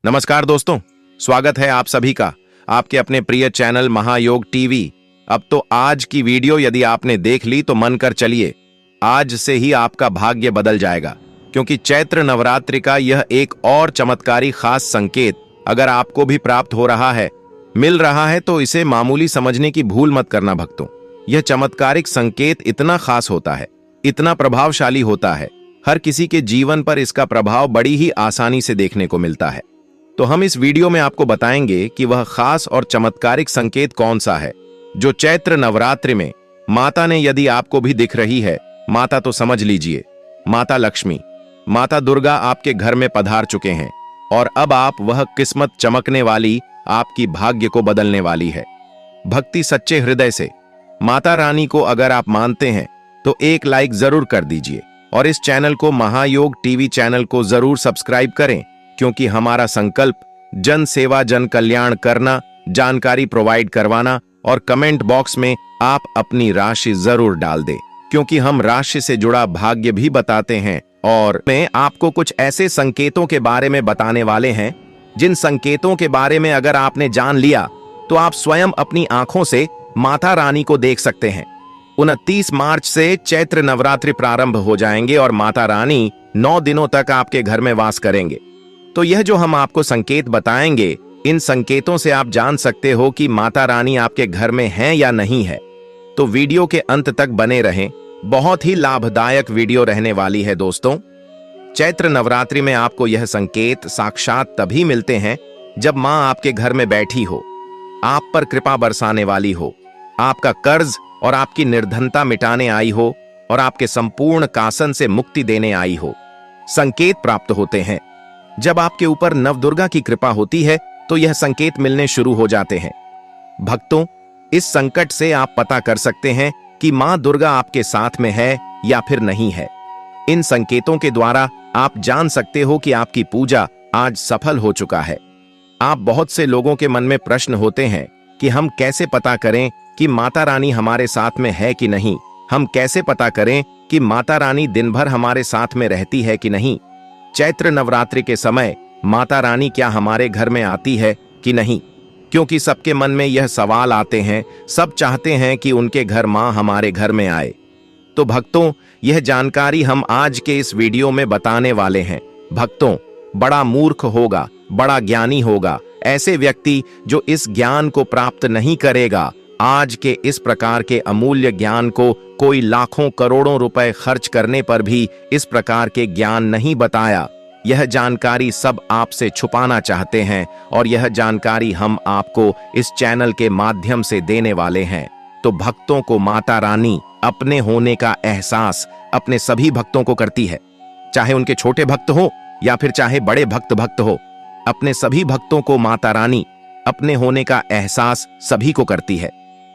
नमस्कार दोस्तों, स्वागत है आप सभी का आपके अपने प्रिय चैनल महायोग टीवी। अब तो आज की वीडियो यदि आपने देख ली तो मन कर चलिए, आज से ही आपका भाग्य बदल जाएगा, क्योंकि चैत्र नवरात्रि का यह एक और चमत्कारी खास संकेत अगर आपको भी प्राप्त हो रहा है, मिल रहा है, तो इसे मामूली समझने की भूल मत करना भक्तों। यह चमत्कारिक संकेत इतना खास होता है, इतना प्रभावशाली होता है, हर किसी के जीवन पर इसका प्रभाव बड़ी ही आसानी से देखने को मिलता है। तो हम इस वीडियो में आपको बताएंगे कि वह खास और चमत्कारिक संकेत कौन सा है जो चैत्र नवरात्रि में माता ने यदि आपको भी दिख रही है, माता तो समझ लीजिए माता लक्ष्मी, माता दुर्गा आपके घर में पधार चुके हैं और अब आप वह किस्मत चमकने वाली, आपकी भाग्य को बदलने वाली है। भक्ति सच्चे हृदय से माता रानी को अगर आप मानते हैं तो एक लाइक जरूर कर दीजिए और इस चैनल को, महायोग टीवी चैनल को जरूर सब्सक्राइब करें, क्योंकि हमारा संकल्प जन सेवा जन कल्याण करना, जानकारी प्रोवाइड करवाना और कमेंट बॉक्स में आप अपनी राशि जरूर डाल दें, क्योंकि हम राशि से जुड़ा भाग्य भी बताते हैं और मैं आपको कुछ ऐसे संकेतों के बारे में बताने वाले हैं जिन संकेतों के बारे में अगर आपने जान लिया तो आप स्वयं अपनी आंखों से माता रानी को देख सकते हैं। 29 मार्च से चैत्र नवरात्रि प्रारंभ हो जाएंगे और माता रानी 9 दिनों तक आपके घर में वास करेंगे। तो यह जो हम आपको संकेत बताएंगे, इन संकेतों से आप जान सकते हो कि माता रानी आपके घर में हैं या नहीं है। तो वीडियो के अंत तक बने रहें, बहुत ही लाभदायक वीडियो रहने वाली है दोस्तों। चैत्र नवरात्रि में आपको यह संकेत साक्षात तभी मिलते हैं जब मां आपके घर में बैठी हो, आप पर कृपा बरसाने वाली हो, आपका कर्ज और आपकी निर्धनता मिटाने आई हो और आपके संपूर्ण कासन से मुक्ति देने आई हो। संकेत प्राप्त होते हैं जब आपके ऊपर नवदुर्गा की कृपा होती है, तो यह संकेत मिलने शुरू हो जाते हैं। भक्तों, इस संकट से आप पता कर सकते हैं कि मां दुर्गा आपके साथ में है या फिर नहीं है। इन संकेतों के द्वारा आप जान सकते हो कि आपकी पूजा आज सफल हो चुका है। आप बहुत से लोगों के मन में प्रश्न होते हैं कि हम कैसे पता करें कि माता रानी हमारे साथ में है कि नहीं, हम कैसे पता करें कि माता रानी दिन भर हमारे साथ में रहती है कि नहीं, चैत्र नवरात्रि के समय माता रानी क्या हमारे घर में आती है कि नहीं, क्योंकि सबके मन में यह सवाल आते हैं, सब चाहते हैं कि उनके घर मां हमारे घर में आए। तो भक्तों, यह जानकारी हम आज के इस वीडियो में बताने वाले हैं। भक्तों, बड़ा मूर्ख होगा, बड़ा ज्ञानी होगा ऐसे व्यक्ति जो इस ज्ञान को प्राप्त नहीं करेगा। आज के इस प्रकार के अमूल्य ज्ञान को कोई लाखों करोड़ों रुपए खर्च करने पर भी इस प्रकार के ज्ञान नहीं बताया। यह जानकारी सब आपसे छुपाना चाहते हैं और यह जानकारी हम आपको इस चैनल के माध्यम से देने वाले हैं। तो भक्तों को माता रानी अपने होने का एहसास अपने सभी भक्तों को करती है, चाहे उनके छोटे भक्त हो या फिर चाहे बड़े भक्त हो। अपने सभी भक्तों को माता रानी अपने होने का एहसास सभी को करती है,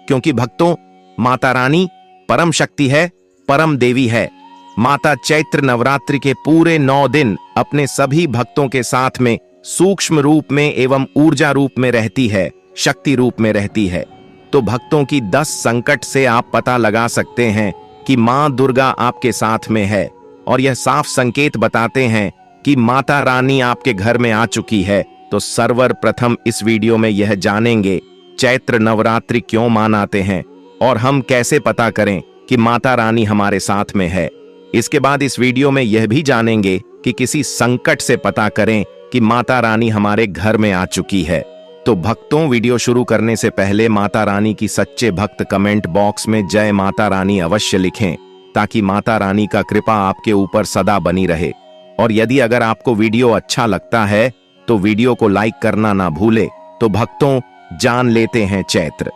क्योंकि भक्तों, माता रानी परम शक्ति है, परम देवी है। माता चैत्र नवरात्रि के पूरे 9 दिन अपने सभी भक्तों के साथ में सूक्ष्म रूप में एवं ऊर्जा रूप में रहती है, शक्ति रूप में रहती है। तो भक्तों की 10 संकट से आप पता लगा सकते हैं कि मां दुर्गा आपके साथ में है और यह साफ संकेत बताते हैं कि माता रानी आपके घर में आ चुकी है। तो सर्वप्रथम इस वीडियो में यह जानेंगे चैत्र नवरात्रि क्यों मनाते हैं और हम कैसे पता करें कि माता रानी हमारे साथ में है। इसके बाद इस वीडियो में यह भी जानेंगे कि किसी संकट से पता करें कि माता रानी हमारे घर में आ चुकी है। तो भक्तों, वीडियो शुरू करने से पहले माता रानी की सच्चे भक्त कमेंट बॉक्स में जय माता रानी अवश्य लिखें, ताकि माता रानी का कृपा आपके ऊपर सदा बनी रहे। और यदि अगर आपको वीडियो अच्छा लगता है तो वीडियो को लाइक करना ना भूले। तो भक्तों, जान लेते हैं चैत्र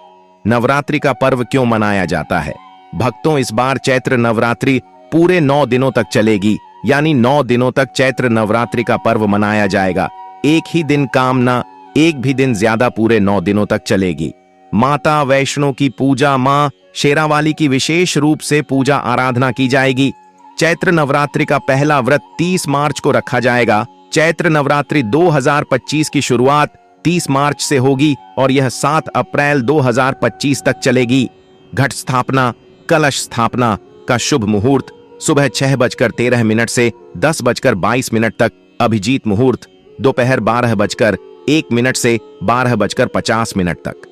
नवरात्रि का पर्व क्यों मनाया जाता है। भक्तों, इस बार चैत्र नवरात्रि पूरे 9 दिनों तक चलेगी, यानी 9 दिनों तक चैत्र नवरात्रि का पर्व मनाया जाएगा। एक ही दिन काम ना, एक भी दिन ज्यादा, पूरे 9 दिनों तक चलेगी। माता वैष्णो की पूजा, मां शेरावाली की विशेष रूप से पूजा आराधना की जाएगी। चैत्र नवरात्रि का पहला व्रत 30 मार्च को रखा जाएगा। चैत्र नवरात्रि 2025 की शुरुआत 30 मार्च से होगी और यह 7 अप्रैल 2025 तक चलेगी। घट स्थापना, कलश स्थापना का शुभ मुहूर्त सुबह 6:13 से 10:22 तक, अभिजीत मुहूर्त दोपहर 12:01 से 12:50 तक।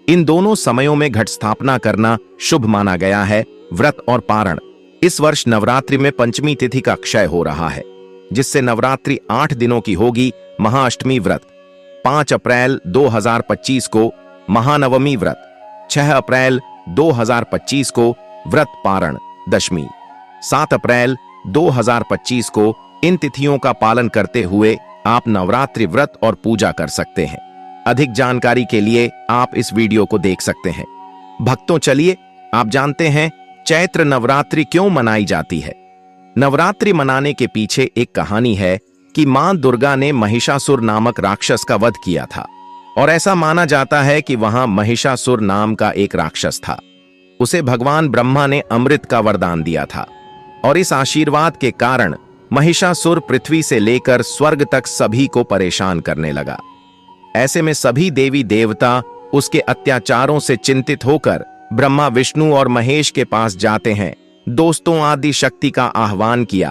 इन दोनों समयों में घट स्थापना करना शुभ माना गया है। व्रत और पारण। इस वर्ष नवरात्रि में पंचमी तिथि का क्षय हो रहा है, जिससे नवरात्रि 8 दिनों की होगी। महाअष्टमी व्रत 5 अप्रैल 2025 को, महानवमी व्रत 6 अप्रैल 2025 को, व्रत पारण दशमी 7 अप्रैल 2025 को। इन तिथियों का पालन करते हुए आप नवरात्रि व्रत और पूजा कर सकते हैं। अधिक जानकारी के लिए आप इस वीडियो को देख सकते हैं। भक्तों, चलिए आप जानते हैं चैत्र नवरात्रि क्यों मनाई जाती है। नवरात्रि मनाने के पीछे एक कहानी है कि मां दुर्गा ने महिषासुर नामक राक्षस का वध किया था, और ऐसा माना जाता है कि वहां महिषासुर नाम का एक राक्षस था। उसे भगवान ब्रह्मा ने अमृत का वरदान दिया था, और इस आशीर्वाद के कारण महिषासुर पृथ्वी से लेकर स्वर्ग तक सभी को परेशान करने लगा। ऐसे में सभी देवी देवता उसके अत्याचारों से चिंतित होकर ब्रह्मा, विष्णु और महेश के पास जाते हैं। दोस्तों, आदि शक्ति का आह्वान किया।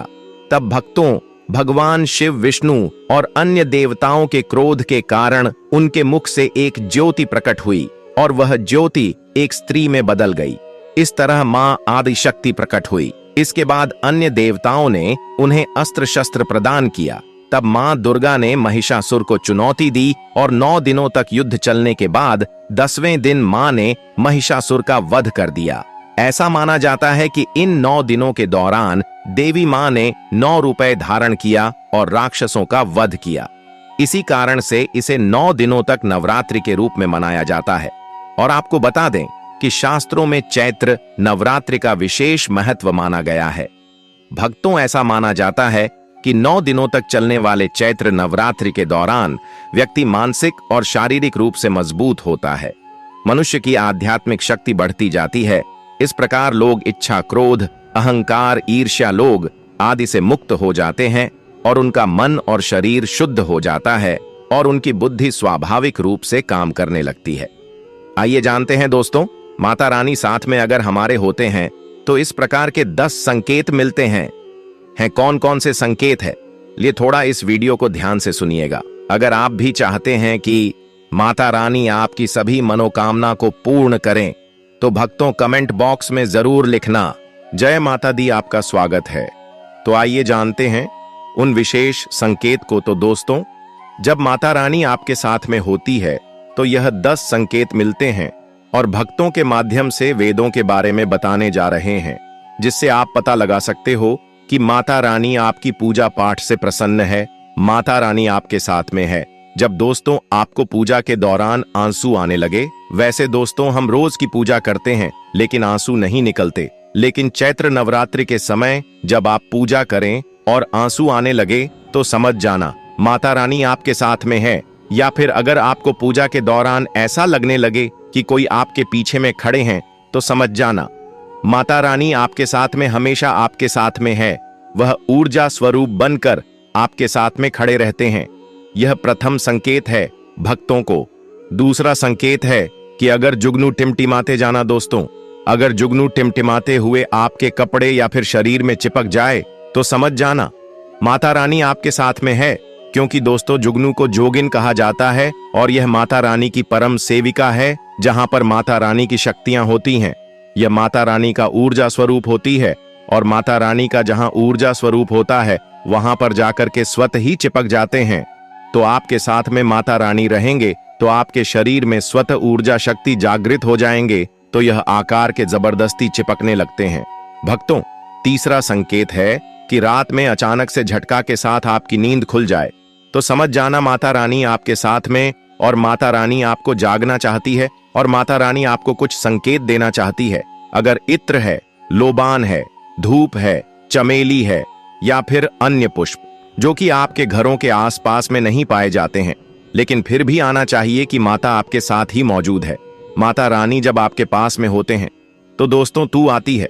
तब भक्तों, भगवान शिव, विष्णु और अन्य देवताओं के क्रोध के कारण उनके मुख से एक ज्योति प्रकट हुई, और वह ज्योति एक स्त्री में बदल गई। इस तरह मां आदि शक्ति प्रकट हुई। इसके बाद अन्य देवताओं ने उन्हें अस्त्र शस्त्र प्रदान किया। तब मां दुर्गा ने महिषासुर को चुनौती दी, और 9 दिनों तक युद्ध चलने के बाद 10वें दिन मां ने महिषासुर का वध कर दिया। ऐसा माना जाता है कि इन 9 दिनों के दौरान देवी मां ने 9 रुपए धारण किया और राक्षसों का वध किया। इसी कारण से इसे 9 दिनों तक नवरात्रि के रूप में मनाया जाता है। और आपको बता दें कि शास्त्रों में चैत्र नवरात्रि का विशेष महत्व माना गया है। भक्तों, ऐसा माना जाता है कि 9 दिनों तक चलने वाले चैत्र नवरात्रि के दौरान व्यक्ति मानसिक और शारीरिक रूप से मजबूत होता है। मनुष्य की आध्यात्मिक शक्ति बढ़ती जाती है। इस प्रकार लोग इच्छा, क्रोध, अहंकार, ईर्ष्या, लोग आदि से मुक्त हो जाते हैं, और उनका मन और शरीर शुद्ध हो जाता है, और उनकी बुद्धि स्वाभाविक रूप से काम करने लगती है। आइए जानते हैं दोस्तों, माता रानी साथ में अगर हमारे होते हैं तो इस प्रकार के 10 संकेत मिलते हैं। कौन कौन से संकेत है, लिए थोड़ा इस वीडियो को ध्यान से सुनिएगा। अगर आप भी चाहते हैं कि माता रानी आपकी सभी मनोकामना को पूर्ण करें, तो भक्तों कमेंट बॉक्स में जरूर लिखना, जय माता दी आपका स्वागत है। तो आइए जानते हैं उन विशेष संकेत को। तो दोस्तों, जब माता रानी आपके साथ में होती है तो यह 10 संकेत मिलते हैं, और भक्तों के माध्यम से वेदों के बारे में बताने जा रहे हैं, जिससे आप पता लगा सकते हो कि माता रानी आपकी पूजा पाठ से प्रसन्न है, माता रानी आपके साथ में है। जब दोस्तों आपको पूजा के दौरान आंसू आने लगे, वैसे दोस्तों हम रोज की पूजा करते हैं लेकिन आंसू नहीं निकलते, लेकिन चैत्र नवरात्रि के समय जब आप पूजा करें और आंसू आने लगे तो समझ जाना माता रानी आपके साथ में है। या फिर अगर आपको पूजा के दौरान ऐसा लगने लगे कि कोई आपके पीछे में खड़े हैं, तो समझ जाना माता रानी आपके साथ में, हमेशा आपके साथ में है। वह ऊर्जा स्वरूप बनकर आपके साथ में खड़े रहते हैं। यह प्रथम संकेत है भक्तों को। दूसरा संकेत है कि अगर जुगनू टिमटिमाते जाना दोस्तों, अगर जुगनू टिमटिमाते हुए आपके कपड़े या फिर शरीर में चिपक जाए तो समझ जाना माता रानी आपके साथ में है। क्योंकि दोस्तों जुगनू को जोगिन कहा जाता है, और यह माता रानी की परम सेविका है। जहां पर माता रानी की शक्तियां होती हैं, यह माता रानी का ऊर्जा स्वरूप होती है, और माता रानी का जहां ऊर्जा स्वरूप होता है वहां पर जाकर के स्वतः ही चिपक जाते हैं। तो आपके साथ में माता रानी रहेंगे तो आपके शरीर में स्वतः ऊर्जा शक्ति जागृत हो जाएंगे, तो यह आकार के जबरदस्ती चिपकने लगते हैं। भक्तों, तीसरा संकेत है कि रात में अचानक से झटका के साथ आपकी नींद खुल जाए, तो समझ जाना माता रानी आपके साथ में, और माता रानी आपको जागना चाहती है, और माता रानी आपको कुछ संकेत देना चाहती है। अगर इत्र है, लोबान है, धूप है, चमेली है, या फिर अन्य पुष्प जो कि आपके घरों के आसपास में नहीं पाए जाते हैं, लेकिन फिर भी आना चाहिए कि माता आपके साथ ही मौजूद है। माता रानी जब आपके पास में होते हैं तो दोस्तों तू आती है,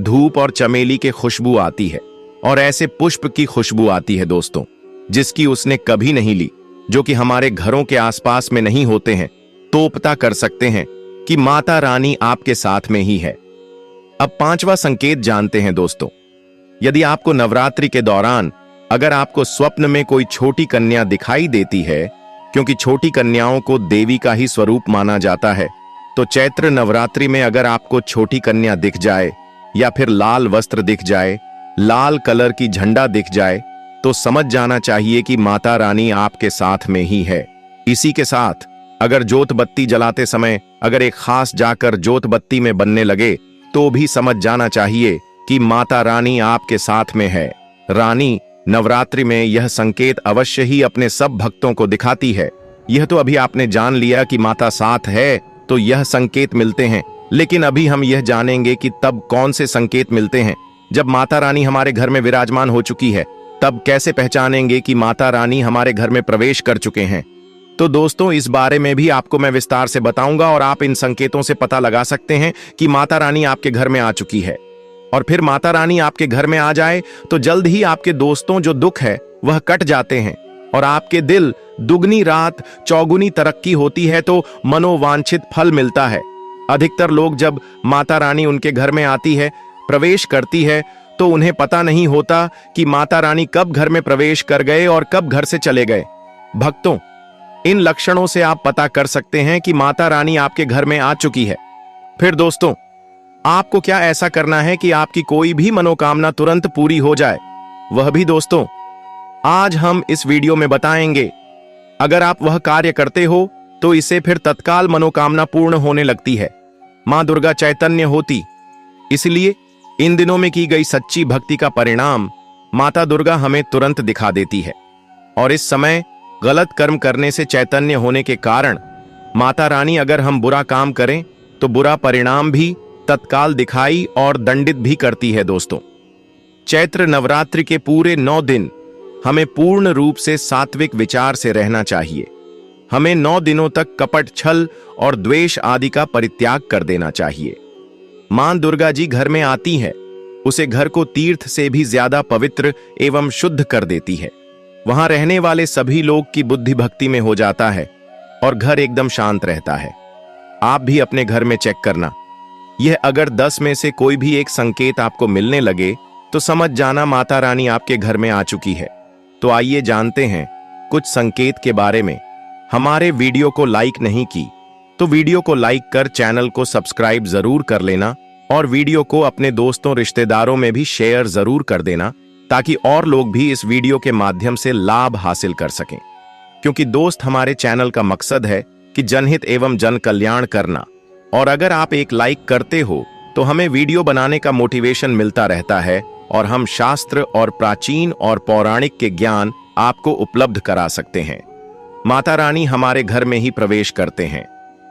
धूप और चमेली के खुशबू आती है, और ऐसे पुष्प की खुशबू आती है दोस्तों जिसकी उसने कभी नहीं ली, जो कि हमारे घरों के आसपास में नहीं होते हैं, तो पता कर सकते हैं कि माता रानी आपके साथ में ही है। अब पांचवा संकेत जानते हैं दोस्तों। यदि आपको नवरात्रि के दौरान अगर आपको स्वप्न में कोई छोटी कन्या दिखाई देती है, क्योंकि छोटी कन्याओं को देवी का ही स्वरूप माना जाता है, तो चैत्र नवरात्रि में अगर आपको छोटी कन्या दिख जाए या फिर लाल वस्त्र दिख जाए, लाल कलर की झंडा दिख जाए, तो समझ जाना चाहिए कि माता रानी आपके साथ में ही है। इसी के साथ अगर जोत बत्ती जलाते समय अगर एक खास जाकर जोत बत्ती में बनने लगे, तो भी समझ जाना चाहिए कि माता रानी आपके साथ में है। रानी नवरात्रि में यह संकेत अवश्य ही अपने सब भक्तों को दिखाती है। यह तो अभी आपने जान लिया कि माता साथ है, तो यह संकेत मिलते हैं, लेकिन अभी हम यह जानेंगे कि तब कौन से संकेत मिलते हैं। जब माता रानी हमारे घर में विराजमान हो चुकी है, तब कैसे पहचानेंगे कि माता रानी हमारे घर में प्रवेश कर चुके हैं। तो दोस्तों, इस बारे में भी आपको मैं विस्तार से बताऊंगा और आप इन संकेतों से पता लगा सकते हैं कि माता रानी आपके घर में आ चुकी है। और फिर माता रानी आपके घर में आ जाए तो जल्द ही आपके दोस्तों जो दुख है वह कट जाते हैं और आपके दिल दुगनी रात चौगुनी तरक्की होती है, तो मनोवांछित फल मिलता है। अधिकतर लोग जब माता रानी उनके घर में आती है, प्रवेश करती है, तो उन्हें पता नहीं होता कि माता रानी कब घर में प्रवेश कर गए और कब घर से चले गए। भक्तों, इन लक्षणों से आप पता कर सकते हैं कि माता रानी आपके घर में आ चुकी है। फिर दोस्तों, आपको क्या ऐसा करना है कि आपकी कोई भी मनोकामना तुरंत पूरी हो जाए, वह भी दोस्तों आज हम इस वीडियो में बताएंगे। अगर आप वह कार्य करते हो तो इससे फिर तत्काल मनोकामना पूर्ण होने लगती है। मां दुर्गा चैतन्य होती, इसलिए इन दिनों में की गई सच्ची भक्ति का परिणाम माता दुर्गा हमें तुरंत दिखा देती है। और इस समय गलत कर्म करने से चैतन्य होने के कारण माता रानी अगर हम बुरा काम करें तो बुरा परिणाम भी तत्काल दिखाई और दंडित भी करती है। दोस्तों, चैत्र नवरात्रि के पूरे 9 दिन हमें पूर्ण रूप से सात्विक विचार से रहना चाहिए। हमें 9 दिनों तक कपट, छल और द्वेष आदि का परित्याग कर देना चाहिए। मां दुर्गा जी घर में आती है, उसे घर को तीर्थ से भी ज्यादा पवित्र एवं शुद्ध कर देती है। वहां रहने वाले सभी लोग की बुद्धि भक्ति में हो जाता है और घर एकदम शांत रहता है। आप भी अपने घर में चेक करना। यह अगर 10 में से कोई भी एक संकेत आपको मिलने लगे तो समझ जाना माता रानी आपके घर में आ चुकी है। तो आइए जानते हैं कुछ संकेत के बारे में। हमारे वीडियो को लाइक नहीं की तो वीडियो को लाइक कर चैनल को सब्सक्राइब जरूर कर लेना और वीडियो को अपने दोस्तों रिश्तेदारों में भी शेयर जरूर कर देना, ताकि और लोग भी इस वीडियो के माध्यम से लाभ हासिल कर सकें। क्योंकि दोस्त, हमारे चैनल का मकसद है कि जनहित एवं जन कल्याण करना। और अगर आप एक लाइक करते हो तो हमें वीडियो बनाने का मोटिवेशन मिलता रहता है और हम शास्त्र और प्राचीन और पौराणिक के ज्ञान आपको उपलब्ध करा सकते हैं। माता रानी हमारे घर में ही प्रवेश करते हैं,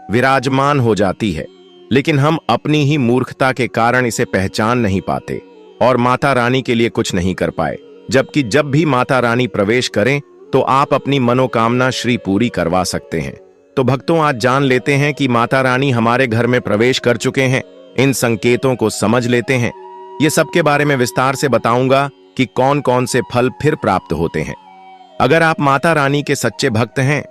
विराजमान हो जाती है, लेकिन हम अपनी ही मूर्खता के कारण इसे पहचान नहीं पाते और माता रानी के लिए कुछ नहीं कर पाए। जबकि जब भी माता रानी प्रवेश करें तो आप अपनी मनोकामना श्री पूरी करवा सकते हैं। तो भक्तों, आज जान लेते हैं कि माता रानी हमारे घर में प्रवेश कर चुके हैं। इन संकेतों को समझ लेते हैं। ये सब के बारे में विस्तार से बताऊंगा कि कौन कौन से फल फिर प्राप्त होते हैं। अगर आप माता रानी के सच्चे भक्त हैं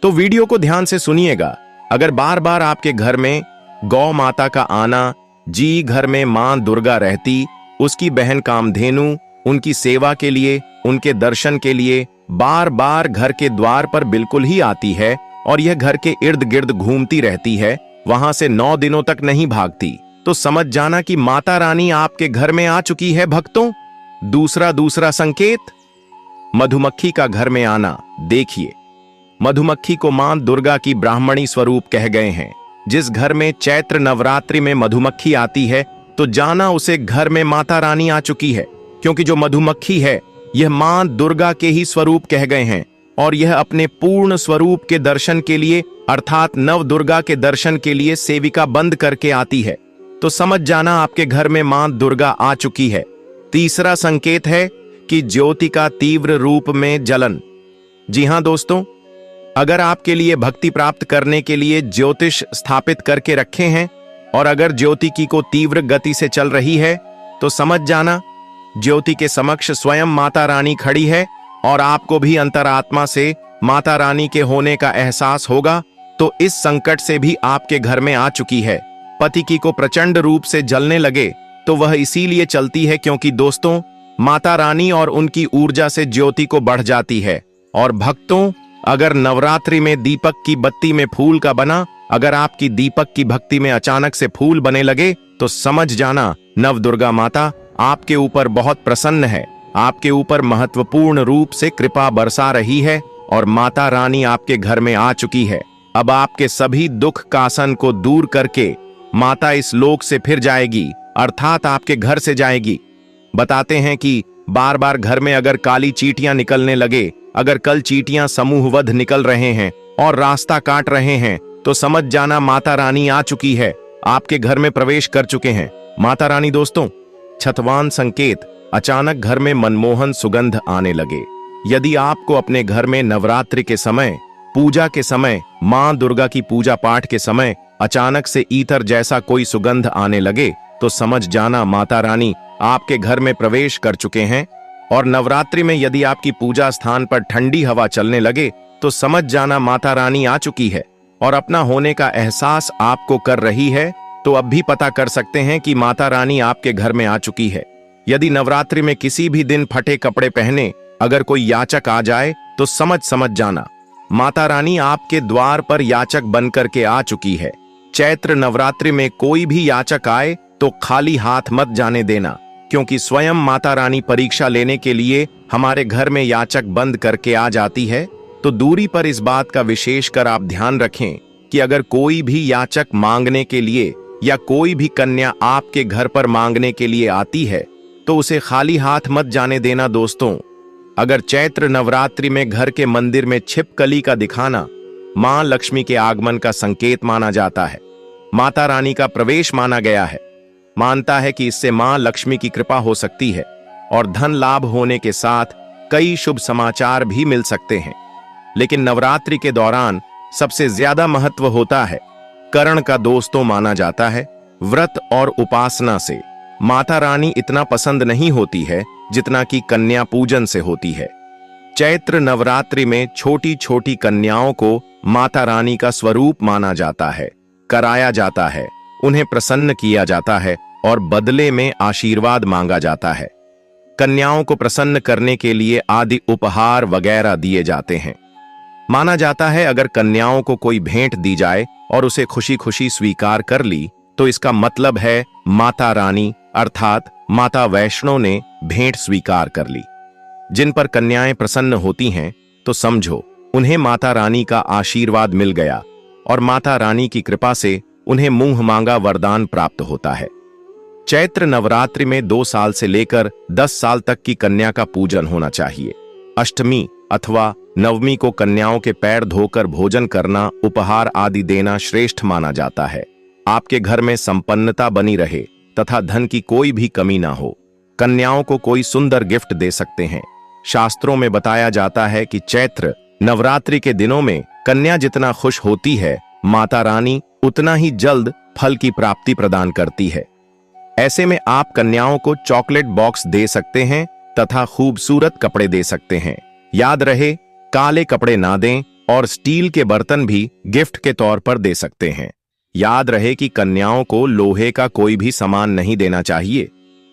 तो वीडियो को ध्यान से सुनिएगा। अगर बार बार आपके घर में गौ माता का आना, जी घर में मां दुर्गा रहती, उसकी बहन कामधेनु उनकी सेवा के लिए, उनके दर्शन के लिए बार बार घर के द्वार पर बिल्कुल ही आती है और यह घर के इर्द गिर्द घूमती रहती है, वहां से 9 दिनों तक नहीं भागती, तो समझ जाना कि माता रानी आपके घर में आ चुकी है। भक्तों, दूसरा संकेत, मधुमक्खी का घर में आना। देखिए, मधुमक्खी को मां दुर्गा की ब्राह्मणी स्वरूप कह गए हैं। जिस घर में चैत्र नवरात्रि में मधुमक्खी आती है तो जाना उसे घर में माता रानी आ चुकी है, क्योंकि जो मधुमक्खी है यह मां दुर्गा के ही स्वरूप कह गए हैं और यह अपने पूर्ण स्वरूप के दर्शन के लिए अर्थात नव दुर्गा के दर्शन के लिए सेविका बंद करके आती है। तो समझ जाना आपके घर में मां दुर्गा आ चुकी है। तीसरा संकेत है कि ज्योति का तीव्र रूप में जलन। जी हां दोस्तों, अगर आपके लिए भक्ति प्राप्त करने के लिए ज्योतिष स्थापित करके रखे हैं और अगर ज्योति की को तीव्र गति से चल रही है तो समझ जाना ज्योति के समक्ष स्वयं माता रानी खड़ी है और आपको भी अंतरात्मा से माता रानी के होने का एहसास होगा। तो इस संकट से भी आपके घर में आ चुकी है। पति की को प्रचंड रूप से जलने लगे तो वह इसीलिए चलती है क्योंकि दोस्तों, माता रानी और उनकी ऊर्जा से ज्योति को बढ़ जाती है। और भक्तों, अगर नवरात्रि में दीपक की बत्ती में फूल का बना, अगर आपकी दीपक की भक्ति में अचानक से फूल बने लगे, तो समझ जाना नव दुर्गा माता आपके ऊपर बहुत प्रसन्न है, आपके ऊपर महत्वपूर्ण रूप से कृपा बरसा रही है और माता रानी आपके घर में आ चुकी है। अब आपके सभी दुख कासन को दूर करके माता इस लोक से फिर जाएगी, अर्थात आपके घर से जाएगी। बताते हैं कि बार बार घर में अगर काली चींटियां निकलने लगे, अगर कल चींटियां समूहवध निकल रहे हैं और रास्ता काट रहे हैं, तो समझ जाना माता रानी आ चुकी है, आपके घर में प्रवेश कर चुके हैं। माता रानी दोस्तों, छतवान संकेत, अचानक घर में मनमोहन सुगंध आने लगे। यदि आपको अपने घर में नवरात्रि के समय, पूजा के समय, मां दुर्गा की पूजा पाठ के समय अचानक से ईतर जैसा कोई सुगंध आने लगे, तो समझ जाना माता रानी आपके घर में प्रवेश कर चुके हैं। और नवरात्रि में यदि आपकी पूजा स्थान पर ठंडी हवा चलने लगे, तो समझ जाना माता रानी आ चुकी है और अपना होने का एहसास आपको कर रही है। तो अब भी पता कर सकते हैं कि माता रानी आपके घर में आ चुकी है। यदि नवरात्रि में किसी भी दिन फटे कपड़े पहने अगर कोई याचक आ जाए, तो समझ जाना माता रानी आपके द्वार पर याचक बनकर के आ चुकी है। चैत्र नवरात्रि में कोई भी याचक आए तो खाली हाथ मत जाने देना, क्योंकि स्वयं माता रानी परीक्षा लेने के लिए हमारे घर में याचक बंद करके आ जाती है। तो दूरी पर इस बात का विशेष कर आप ध्यान रखें कि अगर कोई भी याचक मांगने के लिए या कोई भी कन्या आपके घर पर मांगने के लिए आती है, तो उसे खाली हाथ मत जाने देना। दोस्तों, अगर चैत्र नवरात्रि में घर के मंदिर में छिपकली का दिखाना मां लक्ष्मी के आगमन का संकेत माना जाता है, माता रानी का प्रवेश माना गया है। मानता है कि इससे मां लक्ष्मी की कृपा हो सकती है और धन लाभ होने के साथ कई शुभ समाचार भी मिल सकते हैं। लेकिन नवरात्रि के दौरान सबसे ज्यादा महत्व होता है करण का। दोस्तों, माना जाता है व्रत और उपासना से माता रानी इतना पसंद नहीं होती है जितना कि कन्या पूजन से होती है। चैत्र नवरात्रि में छोटी छोटी कन्याओं को माता रानी का स्वरूप माना जाता है, कराया जाता है, उन्हें प्रसन्न किया जाता है और बदले में आशीर्वाद मांगा जाता है। कन्याओं को प्रसन्न करने के लिए आदि उपहार वगैरह दिए जाते हैं। माना जाता है अगर कन्याओं को कोई भेंट दी जाए और उसे खुशी खुशी स्वीकार कर ली, तो इसका मतलब है माता रानी अर्थात माता वैष्णो ने भेंट स्वीकार कर ली। जिन पर कन्याएं प्रसन्न होती हैं, तो समझो उन्हें माता रानी का आशीर्वाद मिल गया और माता रानी की कृपा से उन्हें मुंह मांगा वरदान प्राप्त होता है। चैत्र नवरात्रि में 2 साल से लेकर 10 साल तक की कन्या का पूजन होना चाहिए। अष्टमी अथवा नवमी को कन्याओं के पैर धोकर भोजन करना, उपहार आदि देना श्रेष्ठ माना जाता है। आपके घर में संपन्नता बनी रहे तथा धन की कोई भी कमी ना हो। कन्याओं को कोई सुंदर गिफ्ट दे सकते हैं। शास्त्रों में बताया जाता है कि चैत्र नवरात्रि के दिनों में कन्या जितना खुश होती है, माता रानी उतना ही जल्द फल की प्राप्ति प्रदान करती है। ऐसे में आप कन्याओं को चॉकलेट बॉक्स दे सकते हैं तथा खूबसूरत कपड़े दे सकते हैं। याद रहे, काले कपड़े ना दें और स्टील के बर्तन भी गिफ्ट के तौर पर दे सकते हैं। याद रहे कि कन्याओं को लोहे का कोई भी सामान नहीं देना चाहिए।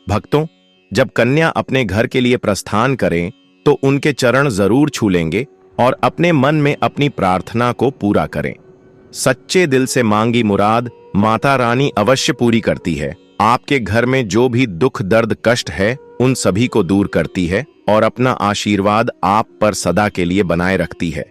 भक्तों, जब कन्या अपने घर के लिए प्रस्थान करें, तो उनके चरण जरूर छू लेंगे और अपने मन में अपनी प्रार्थना को पूरा करें। सच्चे दिल से मांगी मुराद माता रानी अवश्य पूरी करती है। आपके घर में जो भी दुख दर्द कष्ट है, उन सभी को दूर करती है और अपना आशीर्वाद आप पर सदा के लिए बनाए रखती है।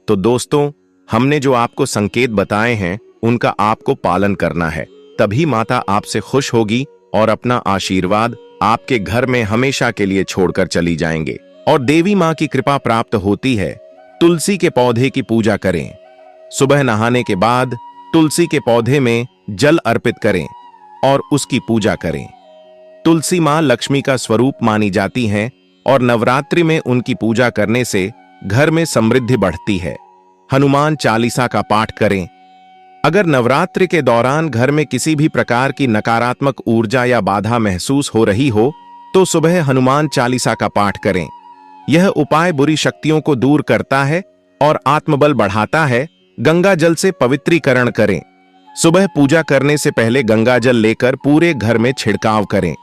तो दोस्तों, हमने जो आपको संकेत बताए हैं, उनका आपको पालन करना है, तभी माता आपसे खुश होगी और अपना आशीर्वाद आपके घर में हमेशा के लिए छोड़कर चली जाएंगे और देवी मां की कृपा प्राप्त होती है। तुलसी के पौधे की पूजा करें। सुबह नहाने के बाद तुलसी के पौधे में जल अर्पित करें और उसकी पूजा करें। तुलसी मां लक्ष्मी का स्वरूप मानी जाती हैं और नवरात्रि में उनकी पूजा करने से घर में समृद्धि बढ़ती है। हनुमान चालीसा का पाठ करें। अगर नवरात्रि के दौरान घर में किसी भी प्रकार की नकारात्मक ऊर्जा या बाधा महसूस हो रही हो, तो सुबह हनुमान चालीसा का पाठ करें। यह उपाय बुरी शक्तियों को दूर करता है और आत्मबल बढ़ाता है। गंगा जल से पवित्रीकरण करें। सुबह पूजा करने से पहले गंगा जल लेकर पूरे घर में छिड़काव करें।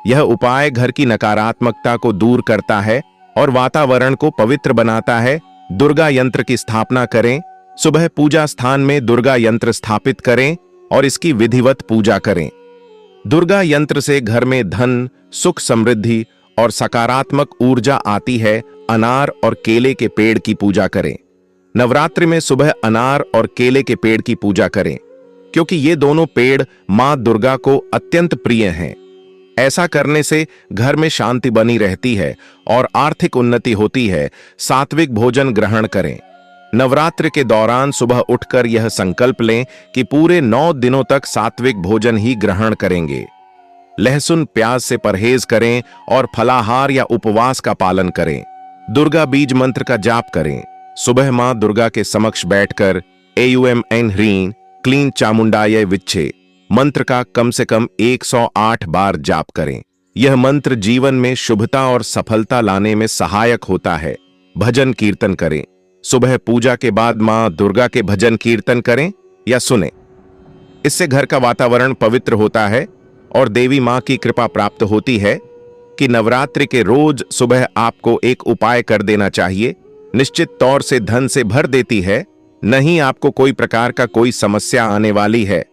यह उपाय घर की नकारात्मकता को दूर करता है और वातावरण को पवित्र बनाता है। दुर्गा यंत्र की स्थापना करें। सुबह पूजा स्थान में दुर्गा यंत्र स्थापित करें और इसकी विधिवत पूजा करें। दुर्गा यंत्र से घर में धन, सुख, समृद्धि और सकारात्मक ऊर्जा आती है। अनार और केले के पेड़ की पूजा करें। नवरात्रि में सुबह अनार और केले के पेड़ की पूजा करें, क्योंकि ये दोनों पेड़ मां दुर्गा को अत्यंत प्रिय हैं। ऐसा करने से घर में शांति बनी रहती है और आर्थिक उन्नति होती है। सात्विक भोजन ग्रहण करें। नवरात्र के दौरान सुबह उठकर यह संकल्प लें कि पूरे 9 दिनों तक सात्विक भोजन ही ग्रहण करेंगे। लहसुन, प्याज से परहेज करें और फलाहार या उपवास का पालन करें। दुर्गा बीज मंत्र का जाप करें। सुबह मां दुर्गा के समक्ष बैठकर एयूएम एन ह्रीं क्लीं चामुंडाय विच्छे मंत्र का कम से कम 108 बार जाप करें। यह मंत्र जीवन में शुभता और सफलता लाने में सहायक होता है। भजन कीर्तन करें। सुबह पूजा के बाद मां दुर्गा के भजन कीर्तन करें या सुने। इससे घर का वातावरण पवित्र होता है और देवी मां की कृपा प्राप्त होती है। कि नवरात्रि के रोज सुबह आपको एक उपाय कर देना चाहिए। निश्चित तौर से धन से भर देती है। नहीं आपको कोई प्रकार का कोई समस्या आने वाली है।